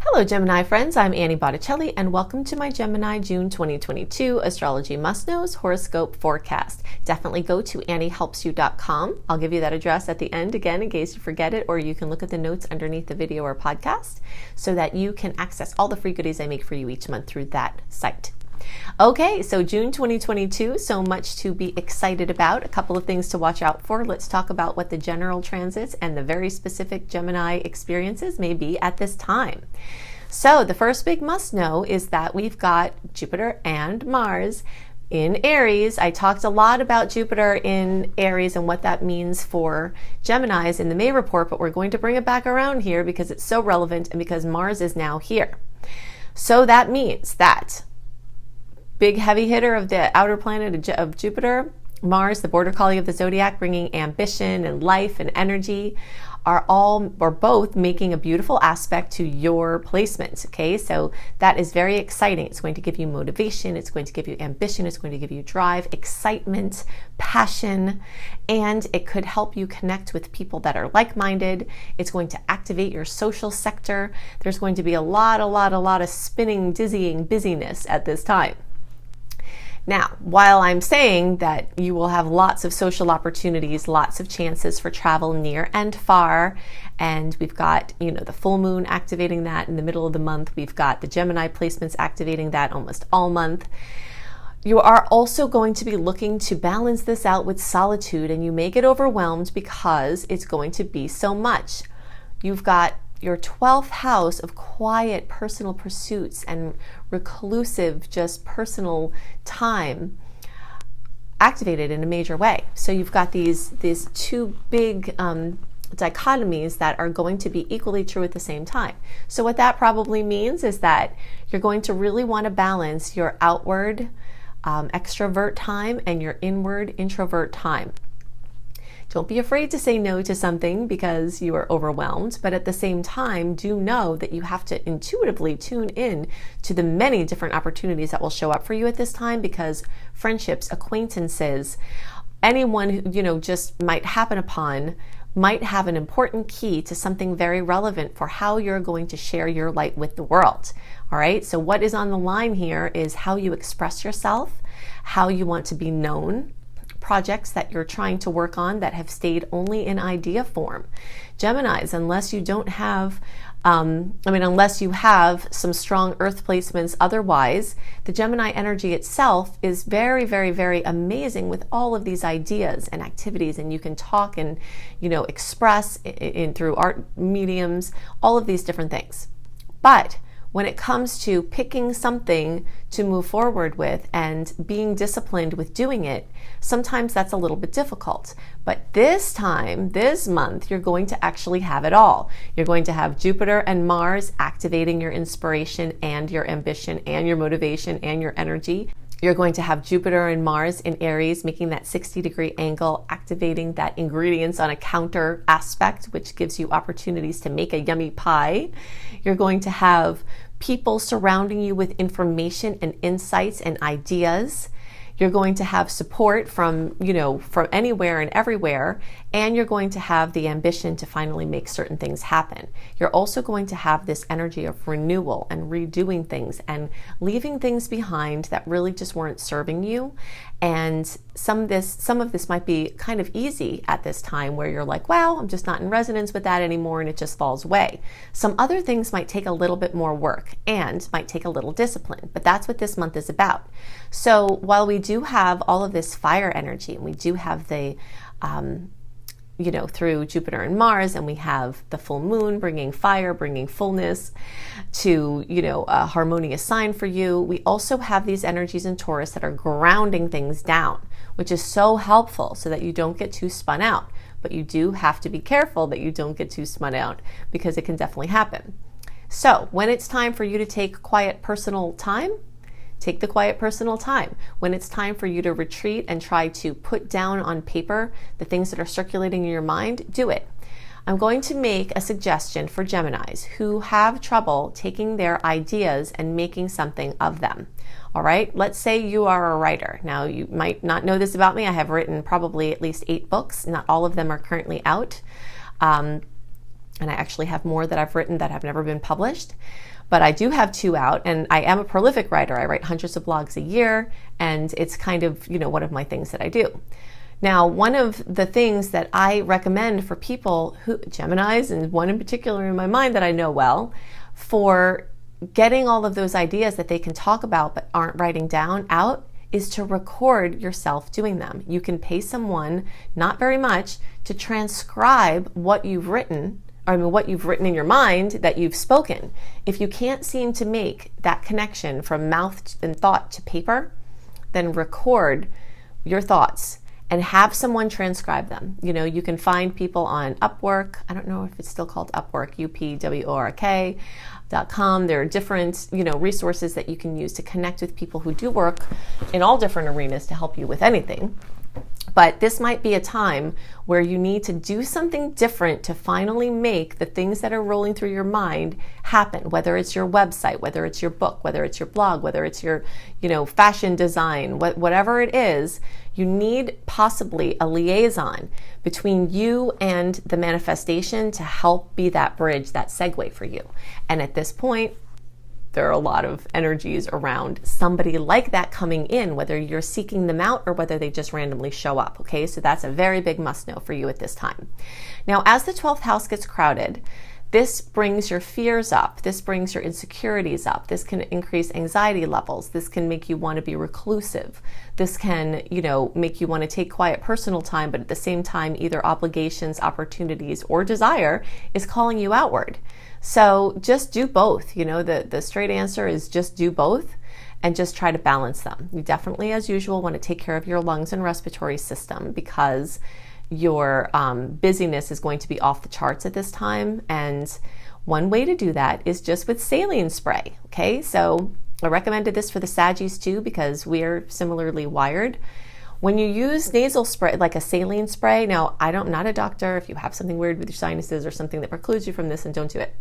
Hello Gemini friends, I'm Annie Botticelli and welcome to my Gemini June 2022 Astrology Must Knows Horoscope Forecast. Definitely go to anniehelpsyou.com. I'll give you that address at the end again in case you forget it, or you can look at the notes underneath the video or podcast so that you can access all the free goodies I make for you each month through that site. Okay, so June 2022, so much to be excited about. A couple of things to watch out for. Let's talk about what the general transits and the very specific Gemini experiences may be at this time. So the first big must know is that we've got Jupiter and Mars in Aries. I talked a lot about Jupiter in Aries and what that means for Geminis in the May report, but we're going to bring it back around here because it's so relevant and because Mars is now here. So that means that big heavy hitter of the outer planet of Jupiter, Mars, the border collie of the zodiac, bringing ambition and life and energy, are all or both making a beautiful aspect to your placements. Okay, so that is very exciting. It's going to give you motivation, it's going to give you ambition, it's going to give you drive, excitement, passion, and it could help you connect with people that are like-minded. It's going to activate your social sector. There's going to be a lot of spinning, dizzying busyness at this time. Now, while I'm saying that you will have lots of social opportunities, lots of chances for travel near and far, and we've got, the full moon activating that in the middle of the month, we've got the Gemini placements activating that almost all month, you are also going to be looking to balance this out with solitude, and you may get overwhelmed because it's going to be so much. You've got your 12th house of quiet personal pursuits and reclusive, just personal time activated in a major way. So you've got these two big dichotomies that are going to be equally true at the same time. So what that probably means is that you're going to really want to balance your outward extrovert time and your inward introvert time. Don't be afraid to say no to something because you are overwhelmed, but at the same time, do know that you have to intuitively tune in to the many different opportunities that will show up for you at this time, because friendships, acquaintances, anyone who, just might happen upon might have an important key to something very relevant for how you're going to share your light with the world. All right, so what is on the line here is how you express yourself, how you want to be known, projects that you're trying to work on that have stayed only in idea form. Geminis, unless you don't have, unless you have some strong earth placements otherwise, the Gemini energy itself is very, very, very amazing with all of these ideas and activities, and you can talk and, express in through art mediums, all of these different things. But when it comes to picking something to move forward with and being disciplined with doing it, sometimes that's a little bit difficult. But this time, this month, you're going to actually have it all. You're going to have Jupiter and Mars activating your inspiration and your ambition and your motivation and your energy. You're going to have Jupiter and Mars in Aries making that 60-degree angle, activating that ingredients on a counter aspect, which gives you opportunities to make a yummy pie. You're going to have people surrounding you with information and insights and ideas. You're going to have support from anywhere and everywhere, and you're going to have the ambition to finally make certain things happen. You're also going to have this energy of renewal and redoing things and leaving things behind that really just weren't serving you. And some of this might be kind of easy at this time where you're like, wow, I'm just not in resonance with that anymore, and it just falls away. Some other things might take a little bit more work and might take a little discipline, but that's what this month is about. So while we do have all of this fire energy, and we do have the through Jupiter and Mars, and we have the full moon bringing fire, bringing fullness to, a harmonious sign for you. We also have these energies in Taurus that are grounding things down, which is so helpful so that you don't get too spun out. But you do have to be careful that you don't get too spun out, because it can definitely happen. So when it's time for you to take quiet personal time, take the quiet personal time. When it's time for you to retreat and try to put down on paper the things that are circulating in your mind, do it. I'm going to make a suggestion for Geminis who have trouble taking their ideas and making something of them. All right, let's say you are a writer. Now, you might not know this about me. I have written probably at least 8 books. Not all of them are currently out. And I actually have more that I've written that have never been published. but I do have 2 out, and I am a prolific writer. I write hundreds of blogs a year, and it's kind of, one of my things that I do. Now, one of the things that I recommend for people who, Geminis, and one in particular in my mind that I know well, for getting all of those ideas that they can talk about but aren't writing down out, is to record yourself doing them. You can pay someone, not very much, to transcribe what you've written, what you've written in your mind that you've spoken. If you can't seem to make that connection from mouth and thought to paper, then record your thoughts and have someone transcribe them. You can find people on Upwork. I don't know if it's still called Upwork, upwork.com. There are different, resources that you can use to connect with people who do work in all different arenas to help you with anything. But this might be a time where you need to do something different to finally make the things that are rolling through your mind happen, whether it's your website, whether it's your book, whether it's your blog, whether it's your, fashion design, whatever it is. You need possibly a liaison between you and the manifestation to help be that bridge, that segue for you. And at this point, there are a lot of energies around somebody like that coming in, whether you're seeking them out or whether they just randomly show up. Okay, so that's a very big must know for you at this time. Now, as the 12th house gets crowded, this brings your fears up. This brings your insecurities up. This can increase anxiety levels. This can make you want to be reclusive. This can, make you want to take quiet personal time, but at the same time, either obligations, opportunities, or desire is calling you outward. So just do both. The straight answer is just do both and just try to balance them. You definitely, as usual, want to take care of your lungs and respiratory system because your busyness is going to be off the charts at this time. And one way to do that is just with saline spray. Okay, so I recommended this for the Saggies too because we're similarly wired. When you use nasal spray, like a saline spray, now I'm not a doctor. If you have something weird with your sinuses or something that precludes you from this, then don't do it.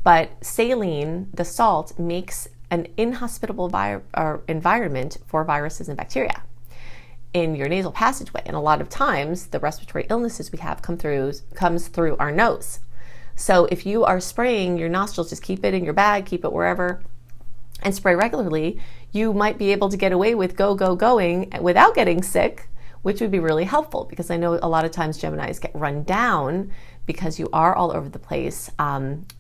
But saline, the salt, makes an inhospitable environment for viruses and bacteria in your nasal passageway. And a lot of times the respiratory illnesses we have comes through our nose. So if you are spraying your nostrils, just keep it in your bag, keep it wherever, and spray regularly, you might be able to get away with going without getting sick, which would be really helpful because I know a lot of times Geminis get run down because you are all over the place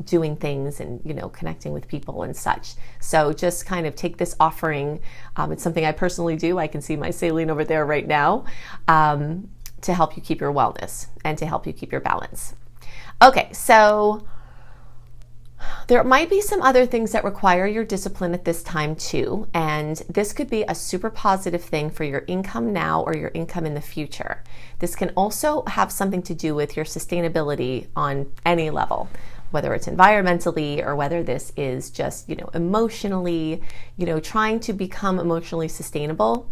doing things and, connecting with people and such. So just kind of take this offering. It's something I personally do. I can see my saline over there right now to help you keep your wellness and to help you keep your balance. Okay, so there might be some other things that require your discipline at this time too, and this could be a super positive thing for your income now or your income in the future. This can also have something to do with your sustainability on any level, whether it's environmentally or whether this is just, emotionally, trying to become emotionally sustainable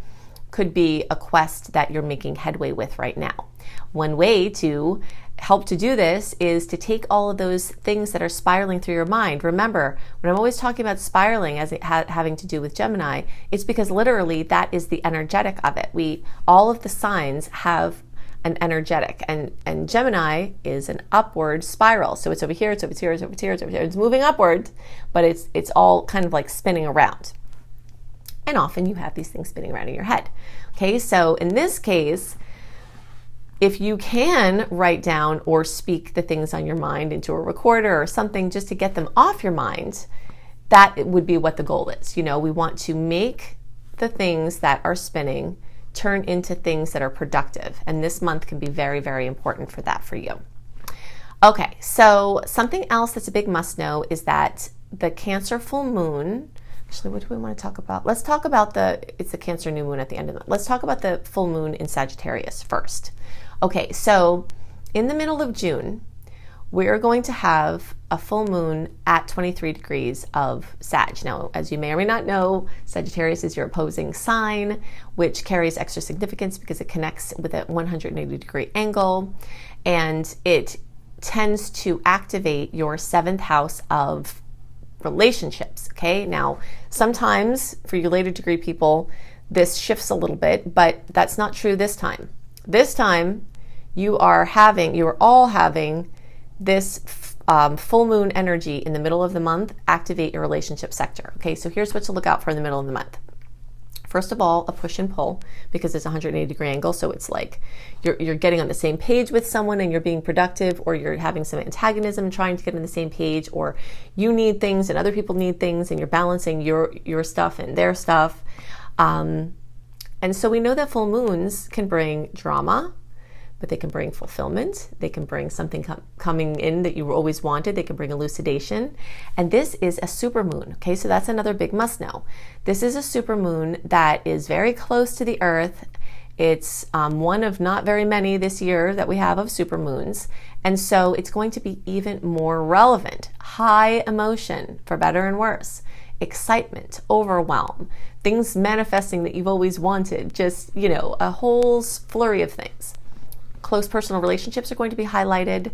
could be a quest that you're making headway with right now. One way to help to do this is to take all of those things that are spiraling through your mind. Remember, when I'm always talking about spiraling as it having to do with Gemini, it's because literally that is the energetic of it. All of the signs have an energetic, and Gemini is an upward spiral. So it's over here, it's over here, it's over here, it's over here. It's moving upward, but it's all kind of like spinning around. And often you have these things spinning around in your head. Okay, so in this case, if you can write down or speak the things on your mind into a recorder or something just to get them off your mind, that would be what the goal is. We want to make the things that are spinning turn into things that are productive. And this month can be very, very important for that for you. Okay, so something else that's a big must know is that the Cancer full moon, actually, what do we want to talk about? Let's talk about it's the Cancer new moon at the end of the month. Let's talk about the full moon in Sagittarius first. Okay, so in the middle of June, we're going to have a full moon at 23 degrees of Sag. Now, as you may or may not know, Sagittarius is your opposing sign, which carries extra significance because it connects with a 180 degree angle, and it tends to activate your 7th house of relationships. Okay, now sometimes for your later degree people, this shifts a little bit, but that's not true this time. This time, you are all having this full moon energy in the middle of the month activate your relationship sector. Okay, so here's what to look out for in the middle of the month. First of all, a push and pull, because it's a 180-degree angle, so it's like you're getting on the same page with someone and you're being productive, or you're having some antagonism trying to get on the same page, or you need things and other people need things and you're balancing your stuff and their stuff. And so we know that full moons can bring drama, but they can bring fulfillment. They can bring something coming in that you always wanted. They can bring elucidation. And this is a supermoon. Okay, so that's another big must know. This is a supermoon that is very close to the Earth. It's one of not very many this year that we have of supermoons. And so it's going to be even more relevant. High emotion, for better and worse. Excitement, overwhelm, things manifesting that you've always wanted. Just, a whole flurry of things. Close personal relationships are going to be highlighted.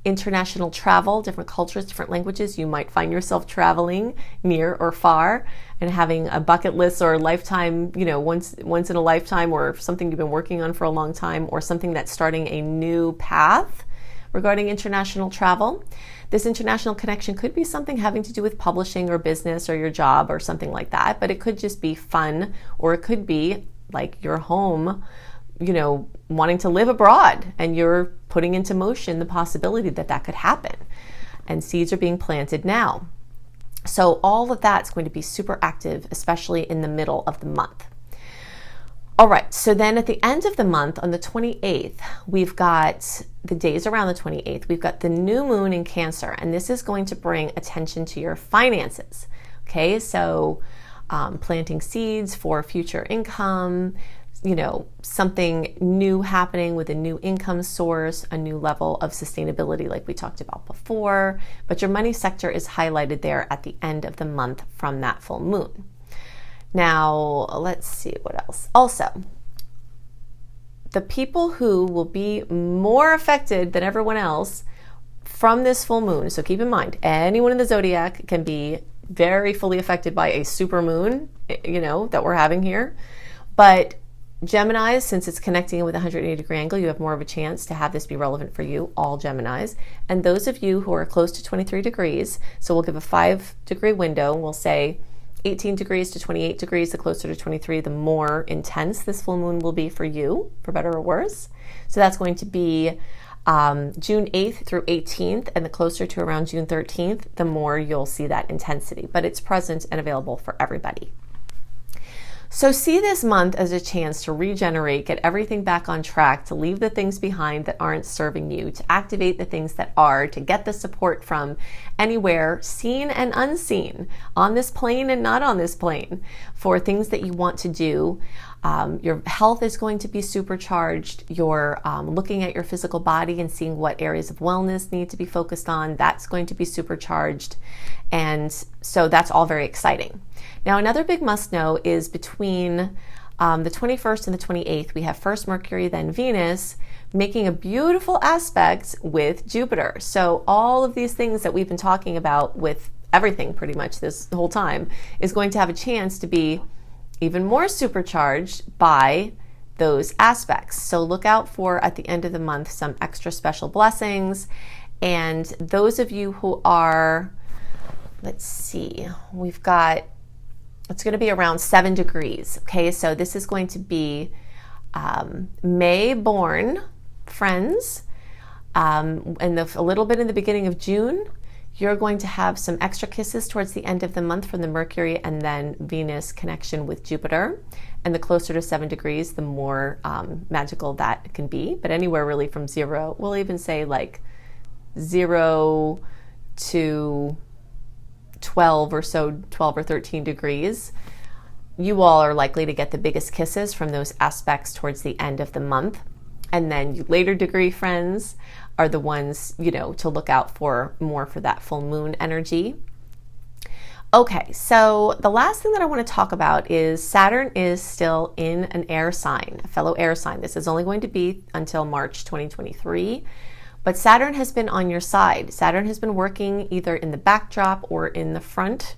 International travel, different cultures, different languages. You might find yourself traveling near or far and having a bucket list or a lifetime, once in a lifetime, or something you've been working on for a long time, or something that's starting a new path regarding international travel. This international connection could be something having to do with publishing or business or your job or something like that, but it could just be fun, or it could be like your home, wanting to live abroad, and you're putting into motion the possibility that could happen. And seeds are being planted now. So all of that's going to be super active, especially in the middle of the month. All right, so then at the end of the month, on the 28th, we've got the days around the 28th, we've got the new moon in Cancer, and this is going to bring attention to your finances. Okay, so planting seeds for future income, something new happening with a new income source, a new level of sustainability like we talked about before. But your money sector is highlighted there at the end of the month from that full moon. Now, let's see what else. Also, the people who will be more affected than everyone else from this full moon, so keep in mind, anyone in the zodiac can be very fully affected by a super moon, that we're having here. But Geminis, since it's connecting with a 180-degree angle, you have more of a chance to have this be relevant for you, all Geminis. And those of you who are close to 23 degrees, so we'll give a 5-degree window, we'll say 18 degrees to 28 degrees, the closer to 23, the more intense this full moon will be for you, for better or worse. So that's going to be June 8th through 18th, and the closer to around June 13th, the more you'll see that intensity. But it's present and available for everybody. So see this month as a chance to regenerate, get everything back on track, to leave the things behind that aren't serving you, to activate the things that are, to get the support from anywhere, seen and unseen, on this plane and not on this plane, for things that you want to do. Your health is going to be supercharged. You're looking at your physical body and seeing what areas of wellness need to be focused on. That's going to be supercharged. And so that's all very exciting. Now, another big must know is between the 21st and the 28th, we have first Mercury, then Venus, making a beautiful aspect with Jupiter. So all of these things that we've been talking about with everything pretty much this whole time is going to have a chance to be even more supercharged by those aspects. So look out for, at the end of the month, some extra special blessings. And those of you who are, let's see, it's going to be around 7 degrees. Okay, so this is going to be May born friends. And a little bit in the beginning of June, you're going to have some extra kisses towards the end of the month from the Mercury and then Venus connection with Jupiter. And the closer to 7 degrees, the more magical that can be. But anywhere really from 0, we'll even say like 0 to 12 or so, 12 or 13 degrees, you all are likely to get the biggest kisses from those aspects towards the end of the month. And then you later degree friends are the ones, to look out for more for that full moon energy. Okay, so the last thing that I want to talk about is Saturn is still in an air sign, a fellow air sign. This is only going to be until March 2023. But Saturn has been on your side. Saturn has been working either in the backdrop or in the front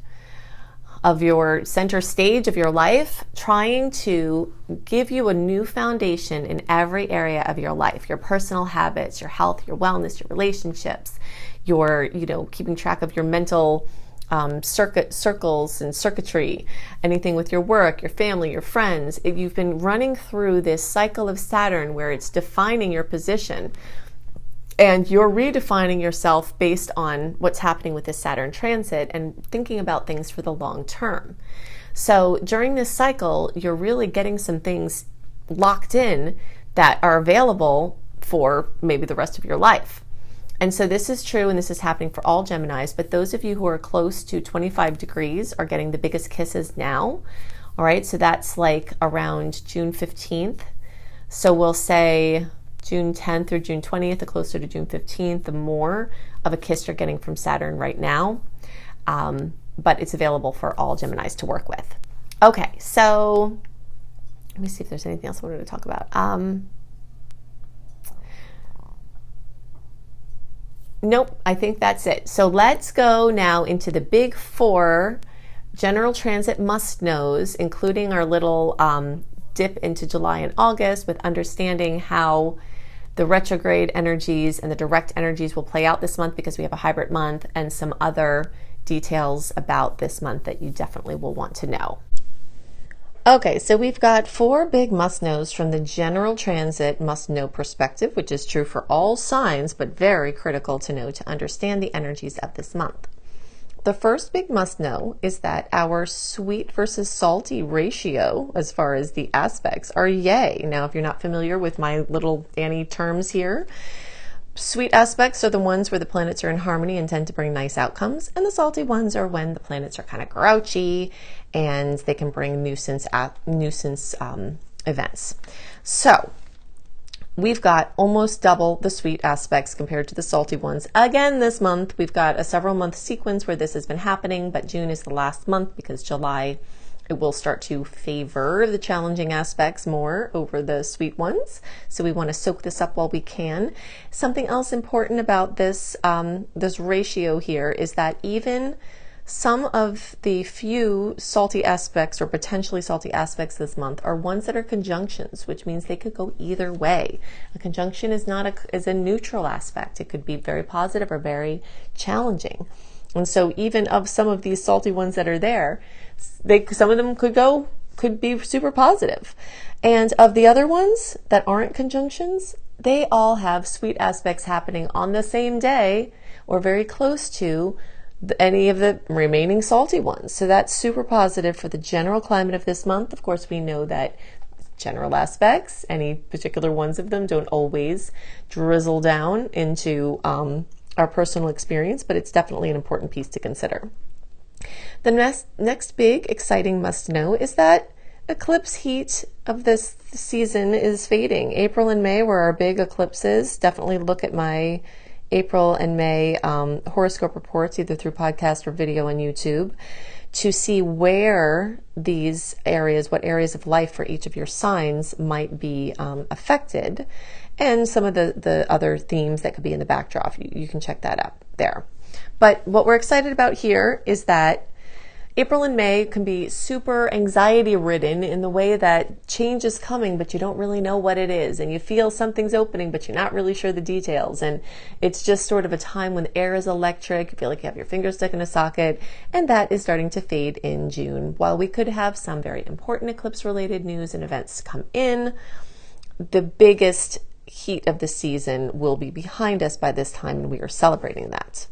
of your center stage of your life, trying to give you a new foundation in every area of your life, your personal habits, your health, your wellness, your relationships, your, keeping track of your mental circles and circuitry, anything with your work, your family, your friends. If you've been running through this cycle of Saturn where it's defining your position and you're redefining yourself based on what's happening with this Saturn transit and thinking about things for the long term. So during this cycle, you're really getting some things locked in that are available for maybe the rest of your life. And so this is true, and this is happening for all Geminis, but those of you who are close to 25 degrees are getting the biggest kisses now. All right, so that's like around June 15th. So we'll say June 10th or June 20th, the closer to June 15th, the more of a kiss you're getting from Saturn right now. But it's available for all Geminis to work with. Okay, so let me see if there's anything else I wanted to talk about. Nope, I think that's it. So let's go now into the big four general transit must-knows, including our little dip into July and August with understanding how the retrograde energies and the direct energies will play out this month because we have a hybrid month, and some other details about this month that you definitely will want to know. Okay, so we've got four big must-knows from the general transit must-know perspective, which is true for all signs, but very critical to know to understand the energies of this month. The first big must-know is that our sweet versus salty ratio, as far as the aspects, are yay. Now, if you're not familiar with my little Annie terms here, sweet aspects are the ones where the planets are in harmony and tend to bring nice outcomes, and the salty ones are when the planets are kind of grouchy and they can bring nuisance events. So we've got almost double the sweet aspects compared to the salty ones. Again, this month we've got a several month sequence where this has been happening, but June is the last month because July it will start to favor the challenging aspects more over the sweet ones. So we want to soak this up while we can. Something else important about this ratio here is that even some of the few salty aspects or potentially salty aspects this month are ones that are conjunctions, which means they could go either way. A conjunction is a neutral aspect. It could be very positive or very challenging. And so even of some of these salty ones that are there, some of them could be super positive. And of the other ones that aren't conjunctions, they all have sweet aspects happening on the same day or very close to any of the remaining salty ones. So that's super positive for the general climate of this month. Of course, we know that general aspects, any particular ones of them, don't always drizzle down into our personal experience, but it's definitely an important piece to consider. The next big exciting must know is that eclipse heat of this season is fading. April and May were our big eclipses. Definitely look at my April and May horoscope reports, either through podcast or video on YouTube, to see where these areas, what areas of life for each of your signs might be affected, and some of the other themes that could be in the backdrop. You can check that out there. But what we're excited about here is that April and May can be super anxiety ridden in the way that change is coming, but you don't really know what it is. And you feel something's opening, but you're not really sure the details. And it's just sort of a time when the air is electric. You feel like you have your finger stuck in a socket. And that is starting to fade in June. While we could have some very important eclipse related news and events come in, the biggest heat of the season will be behind us by this time, and we are celebrating that.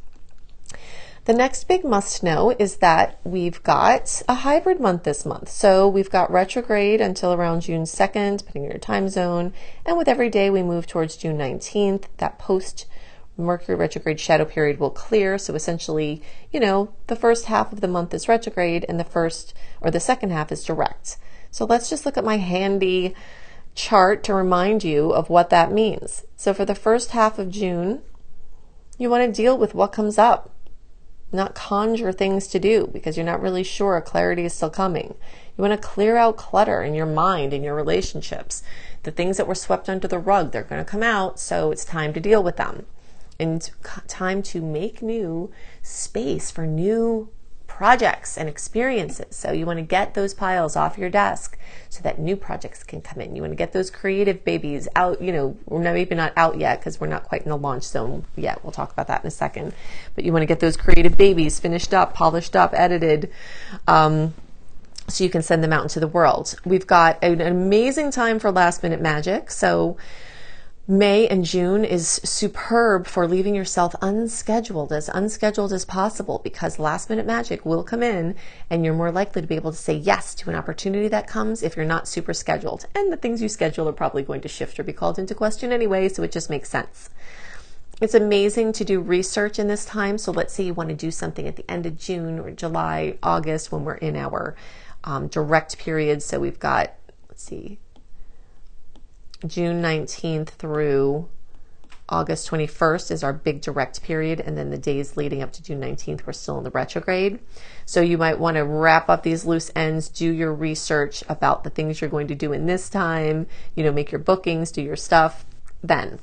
The next big must know is that we've got a hybrid month this month. So we've got retrograde until around June 2nd, depending on your time zone. And with every day we move towards June 19th, that post Mercury retrograde shadow period will clear. So essentially, the first half of the month is retrograde and the second half is direct. So let's just look at my handy chart to remind you of what that means. So for the first half of June, you want to deal with what comes up. Not conjure things to do because you're not really sure clarity is still coming. You want to clear out clutter in your mind, in your relationships. The things that were swept under the rug, they're going to come out, so it's time to deal with them. And time to make new space for new projects and experiences. So you want to get those piles off your desk so that new projects can come in. You want to get those creative babies out, we're maybe not out yet because we're not quite in the launch zone yet. We'll talk about that in a second. But you want to get those creative babies finished up, polished up, edited, so you can send them out into the world. We've got an amazing time for last minute magic. So May and June is superb for leaving yourself unscheduled as possible, because last minute magic will come in and you're more likely to be able to say yes to an opportunity that comes if you're not super scheduled. And the things you schedule are probably going to shift or be called into question anyway, so it just makes sense. It's amazing to do research in this time. So let's say you want to do something at the end of June or July, August, when we're in our direct period. So we've got, June 19th through August 21st is our big direct period. And then the days leading up to June 19th, we're still in the retrograde. So you might want to wrap up these loose ends, do your research about the things you're going to do in this time, make your bookings, do your stuff then.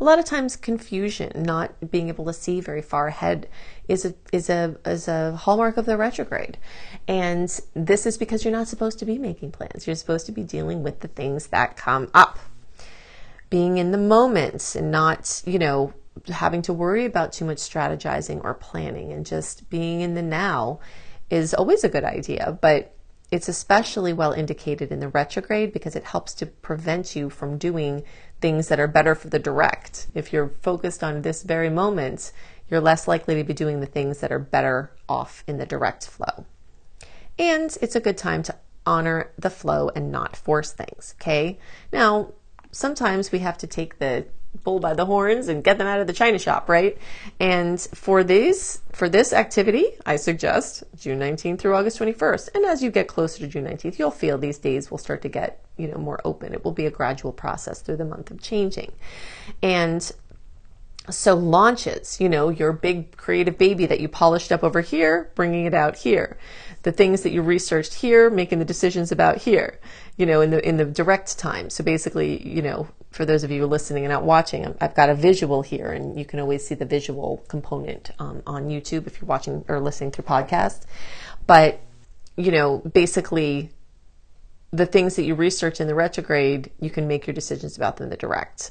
A lot of times confusion, not being able to see very far ahead is a hallmark of the retrograde. And this is because you're not supposed to be making plans. You're supposed to be dealing with the things that come up. Being in the moment and not, having to worry about too much strategizing or planning, and just being in the now is always a good idea. But it's especially well indicated in the retrograde because it helps to prevent you from doing things that are better for the direct. If you're focused on this very moment, you're less likely to be doing the things that are better off in the direct flow. And it's a good time to honor the flow and not force things, okay? Now, sometimes we have to take the bull by the horns and get them out of the china shop, right? And for this activity, I suggest June 19th through August 21st. And as you get closer to June 19th, you'll feel these days will start to get, more open. It will be a gradual process through the month of changing. And so launches, your big creative baby that you polished up over here, bringing it out here. The things that you researched here, making the decisions about here, in the direct time. So basically, for those of you listening and not watching, I've got a visual here, and you can always see the visual component on YouTube if you're watching or listening through podcasts. But, basically the things that you research in the retrograde, you can make your decisions about them in the direct.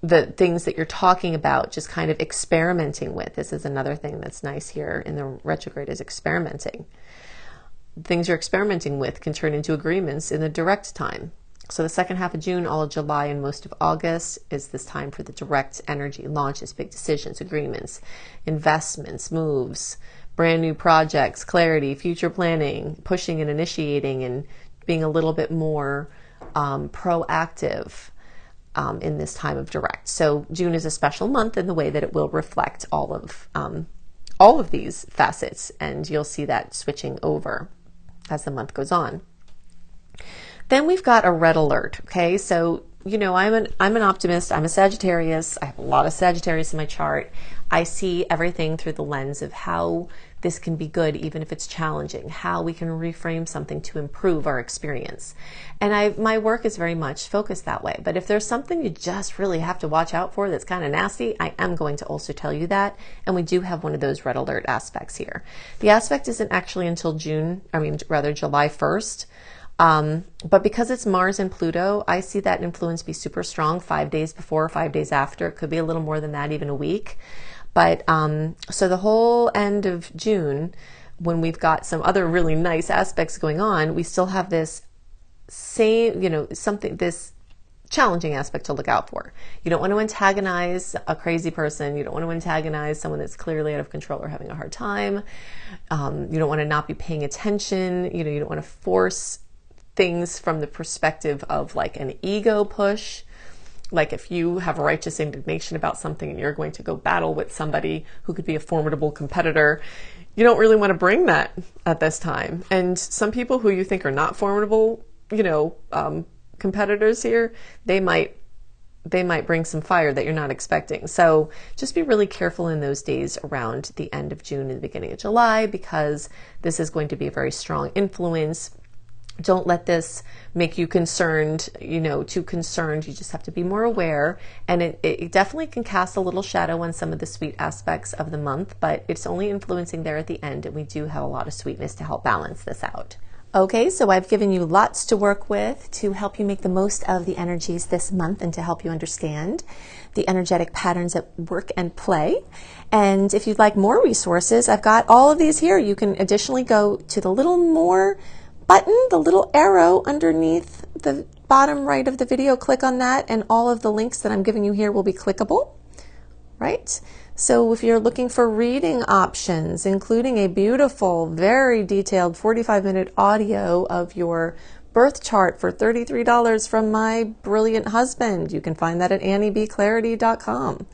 The things that you're talking about, just kind of experimenting with. This is another thing that's nice here in the retrograde, is experimenting. Things you're experimenting with can turn into agreements in the direct time. So the second half of June, all of July, and most of August is this time for the direct energy, launches, big decisions, agreements, investments, moves, brand new projects, clarity, future planning, pushing and initiating, and being a little bit more proactive in this time of direct. So June is a special month in the way that it will reflect all of these facets, and you'll see that switching over as the month goes on. Then we've got a red alert. Okay, so I'm an optimist. I'm a Sagittarius. I have a lot of Sagittarius in my chart. I see everything through the lens of how this can be good, even if it's challenging, how we can reframe something to improve our experience. And my work is very much focused that way. But if there's something you just really have to watch out for that's kind of nasty, I am going to also tell you that. And we do have one of those red alert aspects here. The aspect isn't actually until July 1st. But because it's Mars and Pluto, I see that influence be super strong 5 days before, 5 days after. It could be a little more than that, even a week. But so the whole end of June, when we've got some other really nice aspects going on, we still have this this challenging aspect to look out for. You don't want to antagonize a crazy person. You don't want to antagonize someone that's clearly out of control or having a hard time. You don't want to not be paying attention. You don't want to force things from the perspective of like an ego push. Like if you have righteous indignation about something and you're going to go battle with somebody who could be a formidable competitor, you don't really want to bring that at this time. And some people who you think are not formidable, competitors here, they might bring some fire that you're not expecting. So just be really careful in those days around the end of June and the beginning of July, because this is going to be a very strong influence. Don't let this make you concerned, too concerned. You just have to be more aware. And it definitely can cast a little shadow on some of the sweet aspects of the month, but it's only influencing there at the end. And we do have a lot of sweetness to help balance this out. Okay, so I've given you lots to work with to help you make the most of the energies this month and to help you understand the energetic patterns at work and play. And if you'd like more resources, I've got all of these here. You can additionally go to the little more button, the little arrow underneath the bottom right of the video. Click on that and all of the links that I'm giving you here will be clickable, right? So if you're looking for reading options, including a beautiful, very detailed 45-minute audio of your birth chart for $33 from my brilliant husband, you can find that at anniebclarity.com.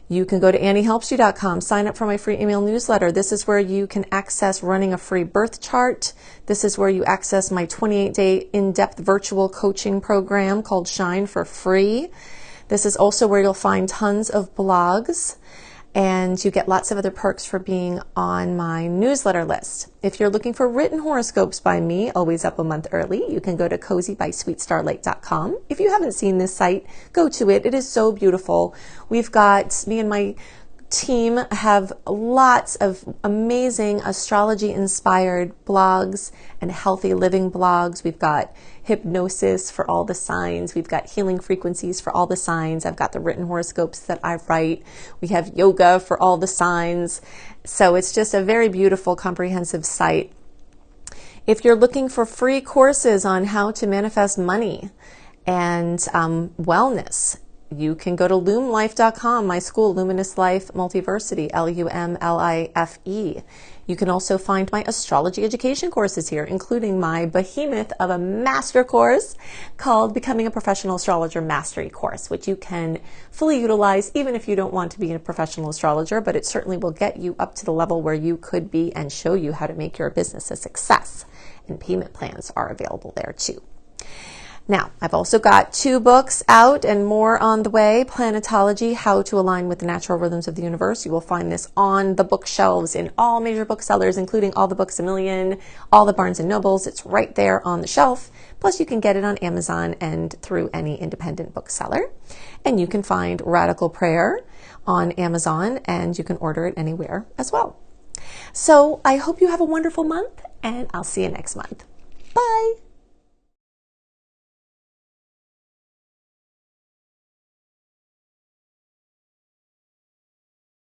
You can go to anniehelpsyou.com, sign up for my free email newsletter. This is where you can access running a free birth chart. This is where you access my 28-day in-depth virtual coaching program called Shine for free. This is also where you'll find tons of blogs, and you get lots of other perks for being on my newsletter list. If you're looking for written horoscopes by me, always up a month early, you can go to cozybysweetstarlight.com. If you haven't seen this site, go to it. It is so beautiful. We've got, me and my team have lots of amazing astrology-inspired blogs and healthy living blogs. We've got hypnosis for all the signs. We've got healing frequencies for all the signs. I've got the written horoscopes that I write. We have yoga for all the signs. So it's just a very beautiful, comprehensive site. If you're looking for free courses on how to manifest money and wellness, you can go to lumlife.com, my school, Luminous Life Multiversity, LUMLIFE. You can also find my astrology education courses here, including my behemoth of a master course called Becoming a Professional Astrologer Mastery Course, which you can fully utilize even if you don't want to be a professional astrologer, but it certainly will get you up to the level where you could be and show you how to make your business a success. And payment plans are available there too. Now, I've also got 2 books out and more on the way. Planetology, How to Align with the Natural Rhythms of the Universe. You will find this on the bookshelves in all major booksellers, including all the Books A Million, all the Barnes & Nobles. It's right there on the shelf. Plus, you can get it on Amazon and through any independent bookseller. And you can find Radical Prayer on Amazon, and you can order it anywhere as well. So I hope you have a wonderful month, and I'll see you next month. Bye.